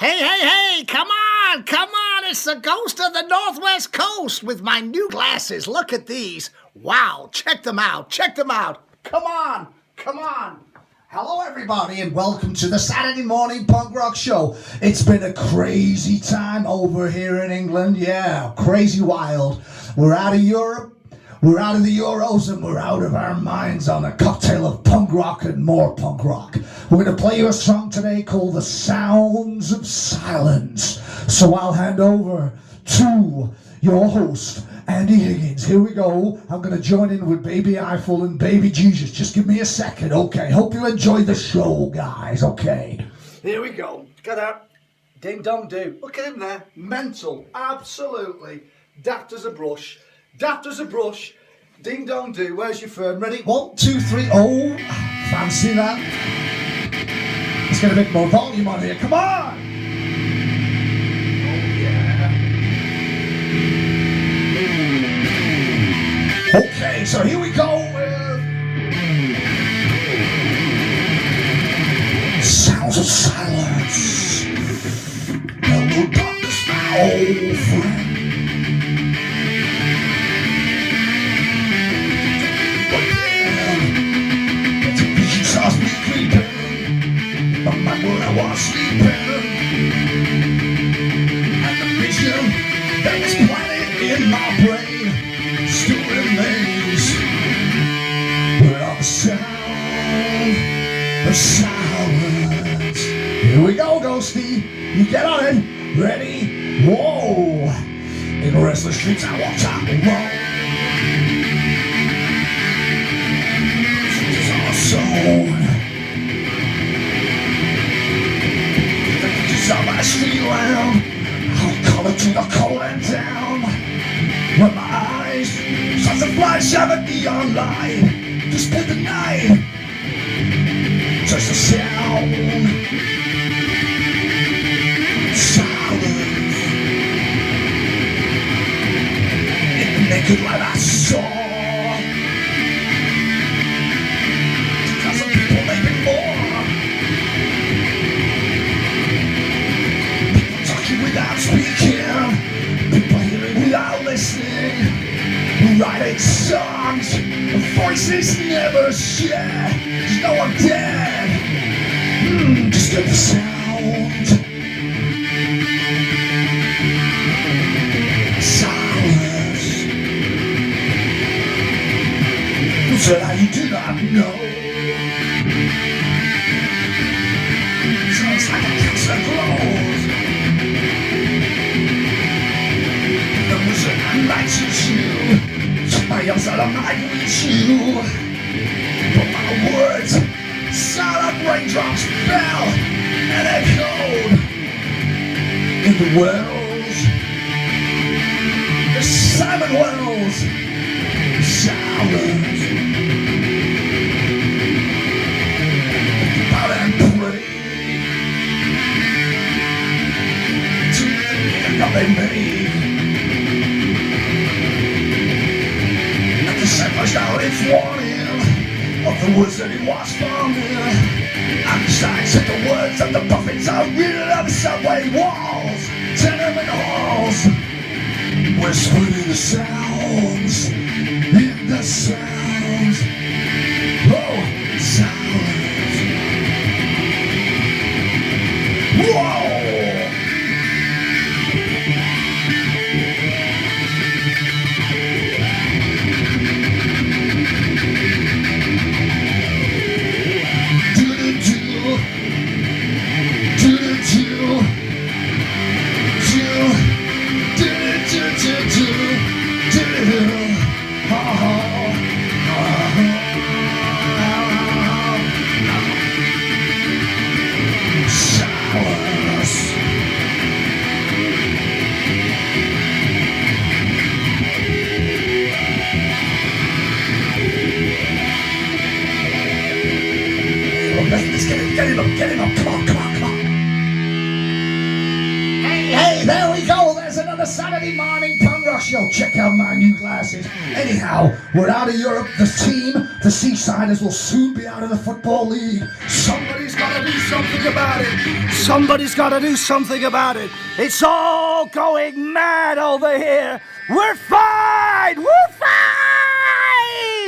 Hey, come on, it's the ghost of the Northwest Coast with my new glasses. Look at these. Wow, check them out. Come on. Hello everybody and welcome to the Saturday morning punk rock show. It's been a crazy time over here in England. Yeah, crazy wild. We're out of Europe, we're out of the Euros, and we're out of our minds on a cocktail of punk rock and more punk rock. We're going to play you a song today called The Sounds of Silence. So I'll hand over to your host, Andy Higgins. Here we go. I'm going to join in with Baby Eiffel and Baby Jesus. Just give me a second, okay? Hope you enjoy the show, guys, okay? Here we go. Got that. Ding dong do. Look at him there. Mental. Absolutely. Daft as a brush. Ding dong do. Where's your fern? Ready? 1, 2, 3. Oh, fancy that. Let's get a bit more volume on here. Come on! Okay, so here we go with Sounds of Silence. Hello, darkness, my old friend. But yeah, the vision saw me creeping. Remember where I was sleeping. And the vision that was planted in my brain still remains. But all the sound of silence. Here we go, Ghosty. You get on it. Ready? Whoa. In restless streets I walk out alone. This is our zone. The beaches on my street lamp. I'll call it to the cold and down. When my eyes start to flash out a neon light to split the night. Just a sound. Silence. In the naked light I saw 2,000 people, maybe more. People talking without speaking. People hearing without listening. Writing songs, voices never share. There's no one dead. Just get the sound. Silence. So that you do not know. Sounds like a cancer grows. The wizard enlightens you. Somebody else out of mind with you. But my words, silent raindrops fell and echoed in the wells, the silent wells, silence. Bow and pray to the end of they made. The sun flushed out its warning of the words that it was forming. Einstein said the words of the prophets are written on the subway walls, tenement halls. Whispered in the sounds, Oh, silence. Whoa! Let's get him up, come on. Hey, there we go, there's another Saturday morning punk rock show. Check out my new glasses. Anyhow, we're out of Europe, the team, the Seasiders, will soon be out of the Football League. Somebody's got gotta do something about it. Somebody's gotta do something about it. It's all going mad over here. We're fighting!